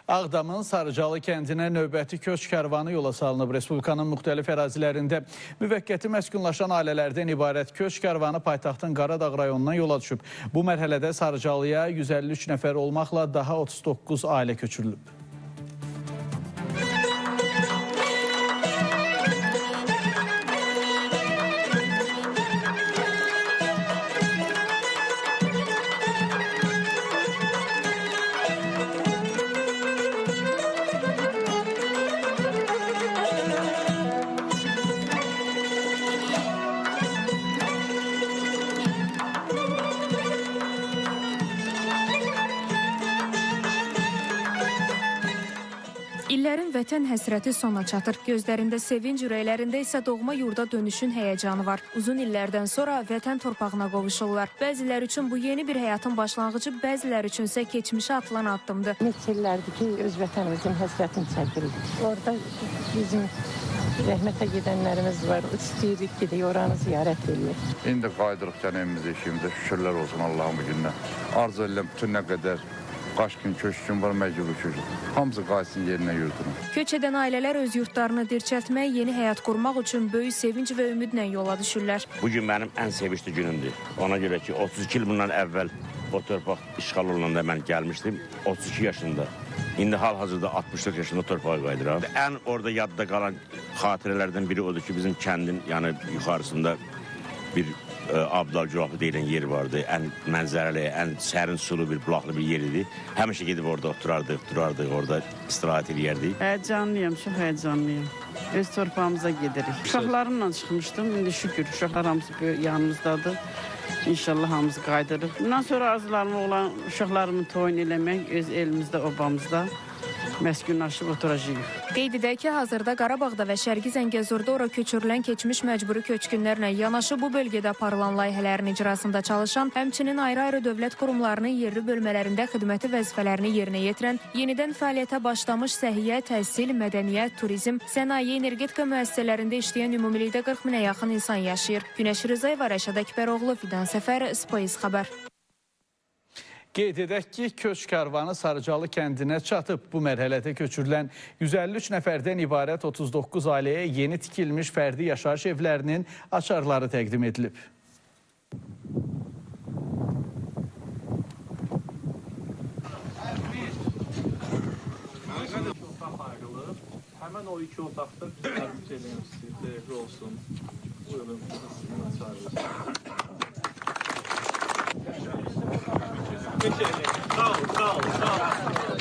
Ağdamın Sarıcalı kəndinə növbəti köç kərvanı yola salınıb. Respublikanın müxtəlif ərazilərində müvəqqəti məskunlaşan ailələrdən ibarət köç kərvanı paytaxtın Qaradağ rayonundan yola düşüb. Bu mərhələdə Sarıcalıya 153 nəfər olmaqla daha 39 ailə köçürülüb. İllərin vətən həsrəti sona çatır. Gözlərində sevinc, ürəklərində isə doğma yurda dönüşün həyəcanı var. Uzun illərdən sonra vətən torpağına qovuşurlar. Bəzilər üçün bu yeni bir həyatın başlanğıcı, bəzilər üçün isə keçmişə atılan addımdır. Neçə illərdir ki, öz vətənimizin həsrətini çəkirik. Orada bizim rəhmətə gedənlərimiz var. İstəyirik ki, oranı ziyarət edirik. İndi qaydırıq dənəyimizdə işimizdə şükürlər olsun Allah'ın bu gündən. Arzu edirəm bütün nə qədər qaç gün, köç gün var, məcburi köç. Hamısı qaysın yerinə yurduna. Köç edən ailələr öz yurtlarını dirçəltmək, yeni həyat qurmaq üçün böyük sevinc və ümidlə yola düşürlər. Bugün mənim ən sevinçli günümdür. Ona görə ki, 32 il bundan əvvəl o torpaq işğal olunanda mən gəlmişdim, 32 yaşında. İndi hal-hazırda 64 yaşında torpağa qayıdıram. Ən orada yadda qalan xatirələrdən biri odur ki, bizim kəndin yuxarısında bir Abdal Cülafı deyilən yer vardı. Ən mənzərəli, ən sərin sulu bir bulaqlı bir yer idi. Həmişə gedib orada durardıq, orada istirahət edərdik. Həyəcanlıyam, çox həyəcanlıyam. Öz torpağımıza gedirik. Uşaqlarımla çıxmışdım, indi şükür uşaqlar hamısı yanımızdadır. İnşallah hamımız qaydırıq. Bundan sonra arzularım olan uşaqlarımın toyunu eləmək öz elimizdə, obamızda məskunlaşıb oturacağıq. Qeyd edək ki, hazırda Qarabağda və Şərqi Zəngəzurda ora köçürülən keçmiş məcburi köçkünlərlə yanaşı bu bölgədə aparılan layihələrin icrasında çalışan, həmçinin ayrı-ayrı dövlət qurumlarının yerli bölmələrində xidməti vəzifələrini yerinə yetirən, yenidən fəaliyyətə başlamış səhiyyə, təhsil, mədəniyyət, turizm, sənaye, energetika müəssisələrində işləyən ümumilikdə 40 minə yaxın insan yaşayır. Günəş Rızayeva, Rəşad Əkbəroğlu, Fidan Səfər, Spoiz xəbər. Qeyd edək ki, köç kərvanı Sarıcalı kəndinə çatıb. Bu mərhələdə köçürülən 153 nəfərdən ibarət 39 ailəyə yeni tikilmiş fərdi yaşayış evlərinin açarları təqdim edilib. Həmən o iki otaqda biz tərbiyə edəyəm istəyir, xeyirli olsun. Buyurun, sizinlə çağırırız. Sağ ol, sağ ol, sağ ol.